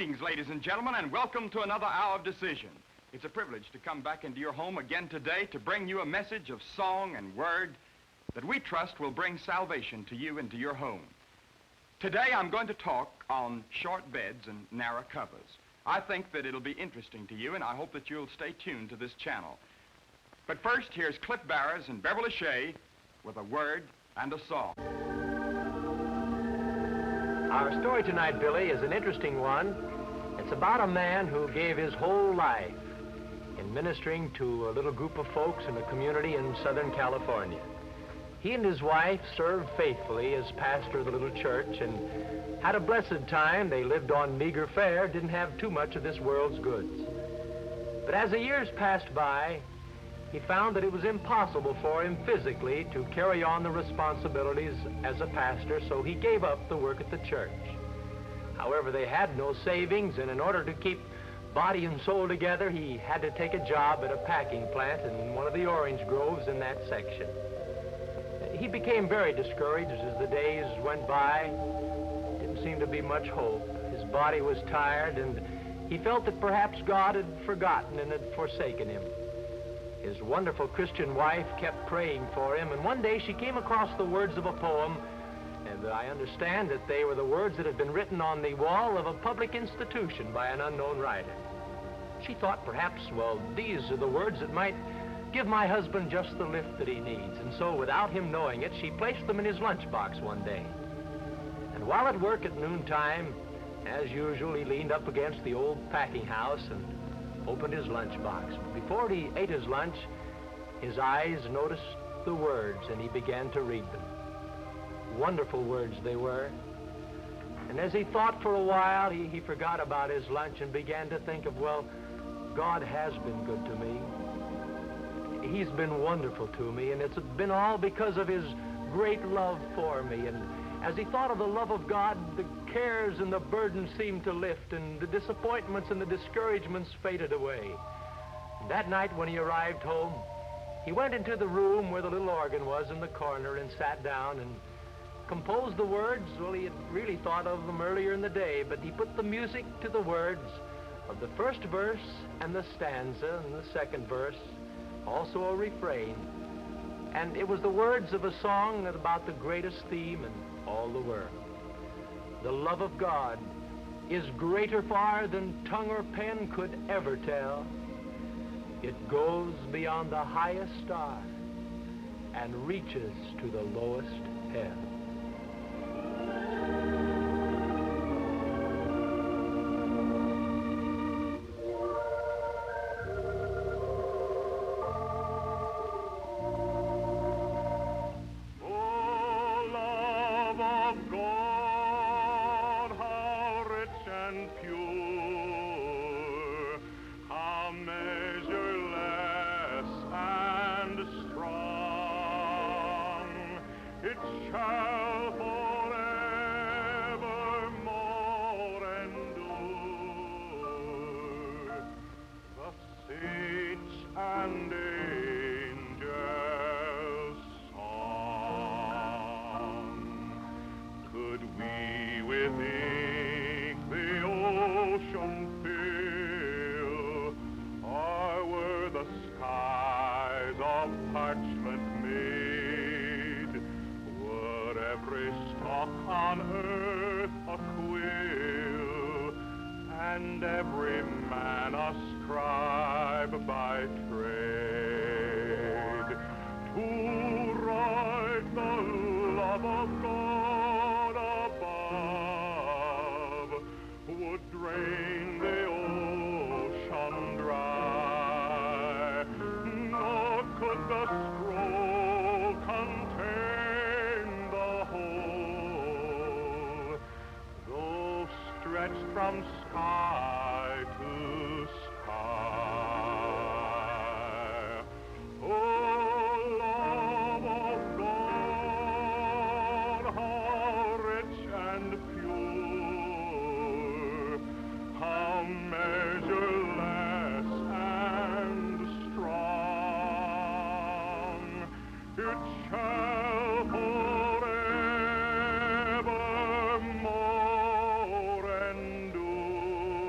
Greetings, ladies and gentlemen, and welcome to another hour of decision. It's a privilege to come back into your home again today to bring you a message of song and word that we trust will bring salvation to you and to your home. Today I'm going to talk on short beds and narrow covers. I think that it'll be interesting to you, and I hope that you'll stay tuned to this channel. But first, here's Cliff Barras and Beverly Shea with a word and a song. Our story tonight, Billy, is an interesting one. It's about a man who gave his whole life in ministering to a little group of folks in a community in Southern California. He and his wife served faithfully as pastor of the little church and had a blessed time. They lived on meager fare, didn't have too much of this world's goods. But as the years passed by, he found that it was impossible for him physically to carry on the responsibilities as a pastor, so he gave up the work at the church. However, they had no savings, and in order to keep body and soul together, he had to take a job at a packing plant in one of the orange groves in that section. He became very discouraged as the days went by. Didn't seem to be much hope. His body was tired, and he felt that perhaps God had forgotten and had forsaken him. His wonderful Christian wife kept praying for him, and one day she came across the words of a poem, and I understand that they were the words that had been written on the wall of a public institution by an unknown writer. She thought perhaps, well, these are the words that might give my husband just the lift that he needs, and so without him knowing it, she placed them in his lunchbox one day. And while at work at noontime, as usual, he leaned up against the old packing house and opened his lunchbox. Before he ate his lunch, his eyes noticed the words, and he began to read them. Wonderful words they were. And as he thought for a while, he forgot about his lunch and began to think of, well, God has been good to me. He's been wonderful to me, and it's been all because of his great love for me. And as he thought of the love of God, the cares and the burdens seemed to lift, and the disappointments and the discouragements faded away. And that night when he arrived home, he went into the room where the little organ was in the corner and sat down and composed the words. Well, he had really thought of them earlier in the day, but he put the music to the words of the first verse and the stanza and the second verse, also a refrain. And it was the words of a song about the greatest theme in all the world. The love of God is greater far than tongue or pen could ever tell. It goes beyond the highest star and reaches to the lowest hell. On earth a quill, and every man a scribe by trade, to write the love of God above would drain the ocean dry, nor could the scroll contain the whole, though stretched from sky to sky. Oh, love of God, how rich and pure, how measureless and strong, it shall forevermore endure.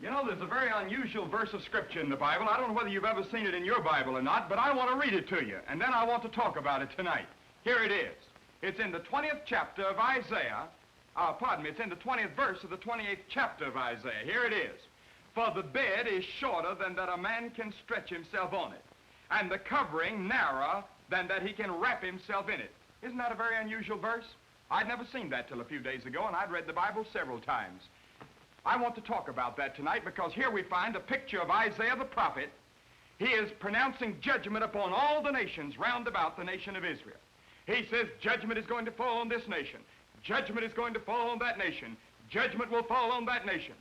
You know, there's a very unusual verse of Scripture in the Bible. I don't know whether you've ever seen it in your Bible or not, but I want to read it to you, and then I want to talk about it tonight. Here it is. It's in the 20th chapter of Isaiah. It's in the 20th verse of the 28th chapter of Isaiah. Here it is. For the bed is shorter than that a man can stretch himself on it, and the covering narrower than that he can wrap himself in it. Isn't that a very unusual verse? I'd never seen that till a few days ago, and I'd read the Bible several times. I want to talk about that tonight because here we find a picture of Isaiah the prophet. He is pronouncing judgment upon all the nations round about the nation of Israel. He says judgment is going to fall on this nation. Judgment is going to fall on that nation. Judgment will fall on that nation.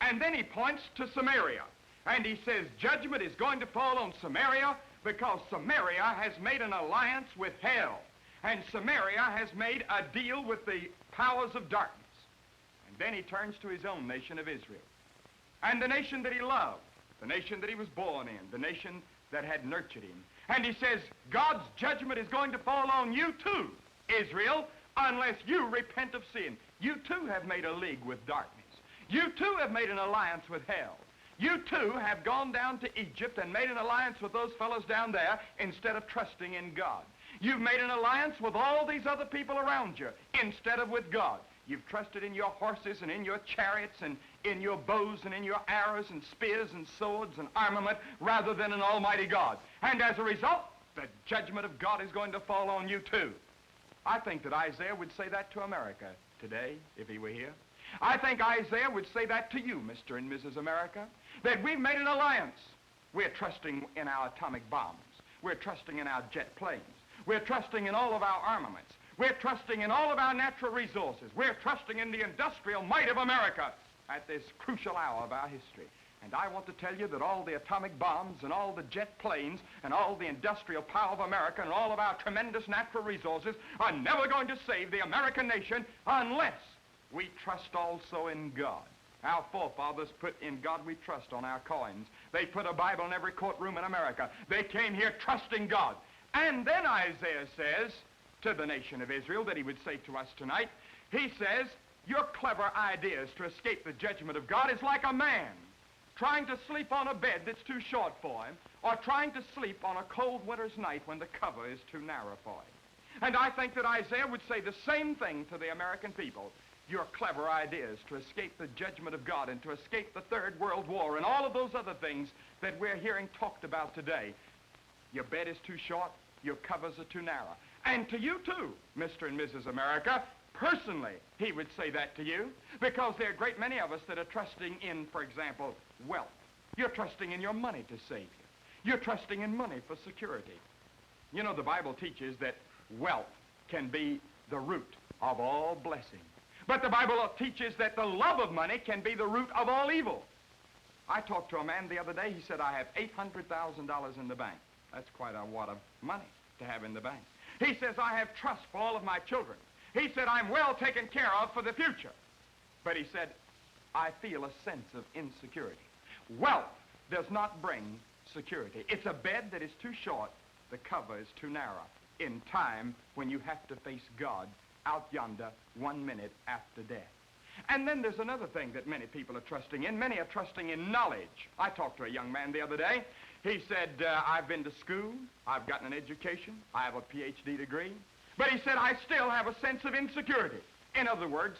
And then he points to Samaria. And he says judgment is going to fall on Samaria because Samaria has made an alliance with hell. And Samaria has made a deal with the powers of darkness. And then he turns to his own nation of Israel. And the nation that he loved, the nation that he was born in, the nation that had nurtured him. And he says, God's judgment is going to fall on you too, Israel, unless you repent of sin. You too have made a league with darkness. You too have made an alliance with hell. You too have gone down to Egypt and made an alliance with those fellows down there instead of trusting in God. You've made an alliance with all these other people around you instead of with God. You've trusted in your horses and in your chariots and in your bows and in your arrows and spears and swords and armament rather than an almighty God. And as a result, the judgment of God is going to fall on you too. I think that Isaiah would say that to America today if he were here. I think Isaiah would say that to you, Mr. and Mrs. America, that we've made an alliance. We're trusting in our atomic bombs. We're trusting in our jet planes. We're trusting in all of our armaments. We're trusting in all of our natural resources. We're trusting in the industrial might of America at this crucial hour of our history. And I want to tell you that all the atomic bombs and all the jet planes and all the industrial power of America and all of our tremendous natural resources are never going to save the American nation unless we trust also in God. Our forefathers put in God we trust on our coins. They put a Bible in every courtroom in America. They came here trusting God. And then Isaiah says to the nation of Israel that he would say to us tonight, he says, your clever ideas to escape the judgment of God is like a man trying to sleep on a bed that's too short for him or trying to sleep on a cold winter's night when the cover is too narrow for him. And I think that Isaiah would say the same thing to the American people. Your clever ideas to escape the judgment of God and to escape the Third World War and all of those other things that we're hearing talked about today. Your bed is too short, your covers are too narrow. And to you too, Mr. and Mrs. America, personally, he would say that to you because there are a great many of us that are trusting in, for example, wealth. You're trusting in your money to save you. You're trusting in money for security. You know, the Bible teaches that wealth can be the root of all blessing. But the Bible teaches that the love of money can be the root of all evil. I talked to a man the other day. He said, I have $800,000 in the bank. That's quite a wad of money to have in the bank. He says, I have trust for all of my children. He said, I'm well taken care of for the future. But he said, I feel a sense of insecurity. Wealth does not bring security. It's a bed that is too short. The cover is too narrow. In time when you have to face God out yonder 1 minute after death. And then there's another thing that many people are trusting in. Many are trusting in knowledge. I talked to a young man the other day. He said, I've been to school, I've gotten an education, I have a PhD degree, but he said, I still have a sense of insecurity. In other words,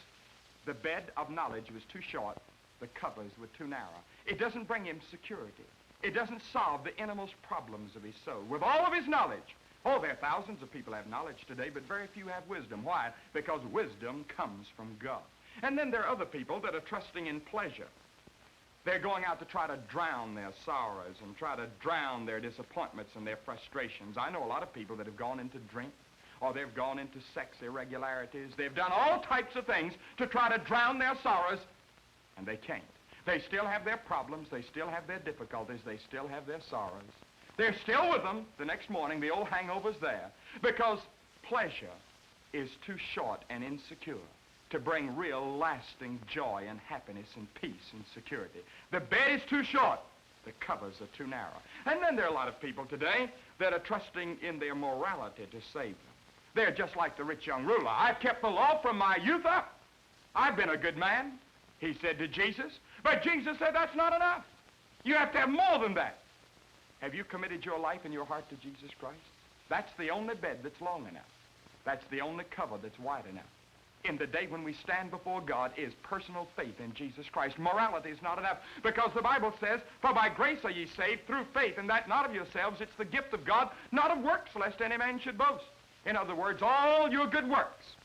the bed of knowledge was too short, the covers were too narrow. It doesn't bring him security. It doesn't solve the innermost problems of his soul. With all of his knowledge, oh, there are thousands of people have knowledge today, but very few have wisdom. Why? Because wisdom comes from God. And then there are other people that are trusting in pleasure. They're going out to try to drown their sorrows and try to drown their disappointments and their frustrations. I know a lot of people that have gone into drink, or they've gone into sex irregularities. They've done all types of things to try to drown their sorrows, and they can't. They still have their problems. They still have their difficulties. They still have their sorrows. They're still with them the next morning. The old hangover's there because pleasure is too short and insecure to bring real lasting joy and happiness and peace and security. The bed is too short. The covers are too narrow. And then there are a lot of people today that are trusting in their morality to save them. They're just like the rich young ruler. I've kept the law from my youth up. I've been a good man, he said to Jesus, But Jesus said that's not enough. You have to have more than that. Have you committed your life and your heart to Jesus Christ? That's the only bed that's long enough. That's the only cover that's wide enough. In the day when we stand before God is personal faith in Jesus Christ. Morality is not enough, because the Bible says, "For by grace are ye saved through faith, and that not of yourselves, it's the gift of God, not of works, lest any man should boast." In other words, all your good works,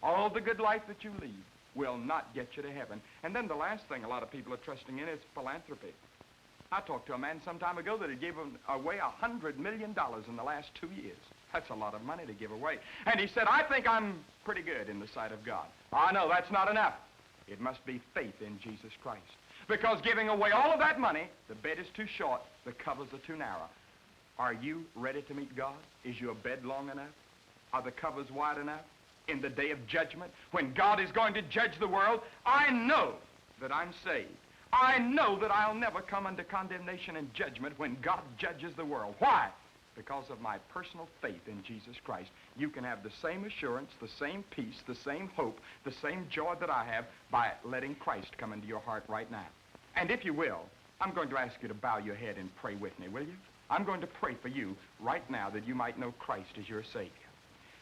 all the good life that you lead, will not get you to heaven. And then the last thing a lot of people are trusting in is philanthropy. I talked to a man some time ago that had given away $100 million in the last 2 years. That's a lot of money to give away. And he said, "I think I'm pretty good in the sight of God." I know that's not enough. It must be faith in Jesus Christ. Because giving away all of that money, the bed is too short, the covers are too narrow. Are you ready to meet God? Is your bed long enough? Are the covers wide enough? In the day of judgment, when God is going to judge the world, I know that I'm saved. I know that I'll never come under condemnation and judgment when God judges the world. Why? Because of my personal faith in Jesus Christ. You can have the same assurance, the same peace, the same hope, the same joy that I have by letting Christ come into your heart right now. And if you will, I'm going to ask you to bow your head and pray with me, will you? I'm going to pray for you right now that you might know Christ as your Savior.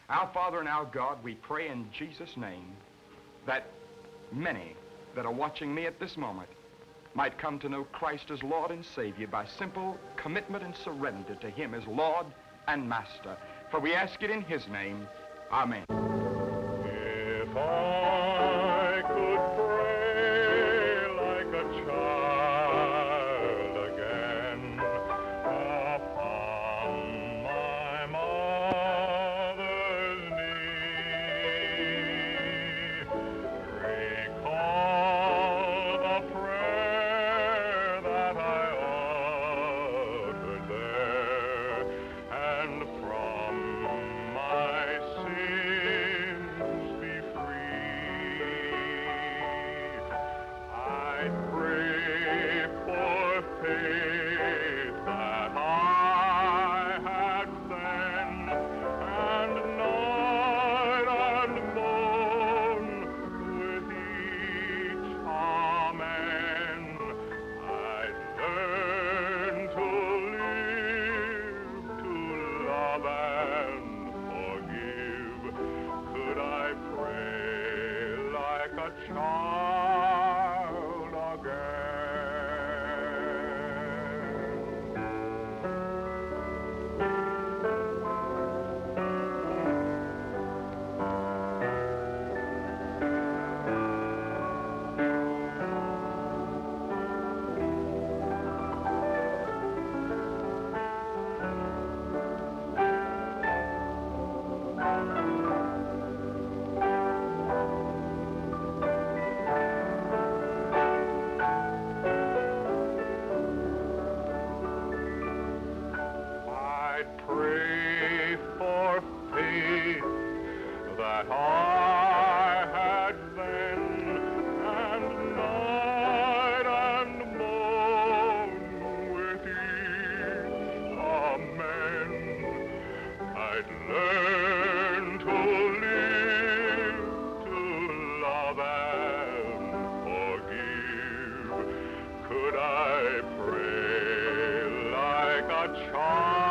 Our Father and our God, we pray in Jesus' name that many that are watching me at this moment might come to know Christ as Lord and Savior by simple commitment and surrender to Him as Lord and Master. For we ask it in His name. Amen. If I could pray like a child again upon my mother's knee, recall the prayer that I uttered there, and from my sins be free. I pray for faith that I had then, and night and morn with each amen I'd learn to live, to love and forgive. Could I pray like a child again? I'd pray for faith that I had then, and night and morn with each amen I'd learn to live, to love and forgive. Could I pray like a child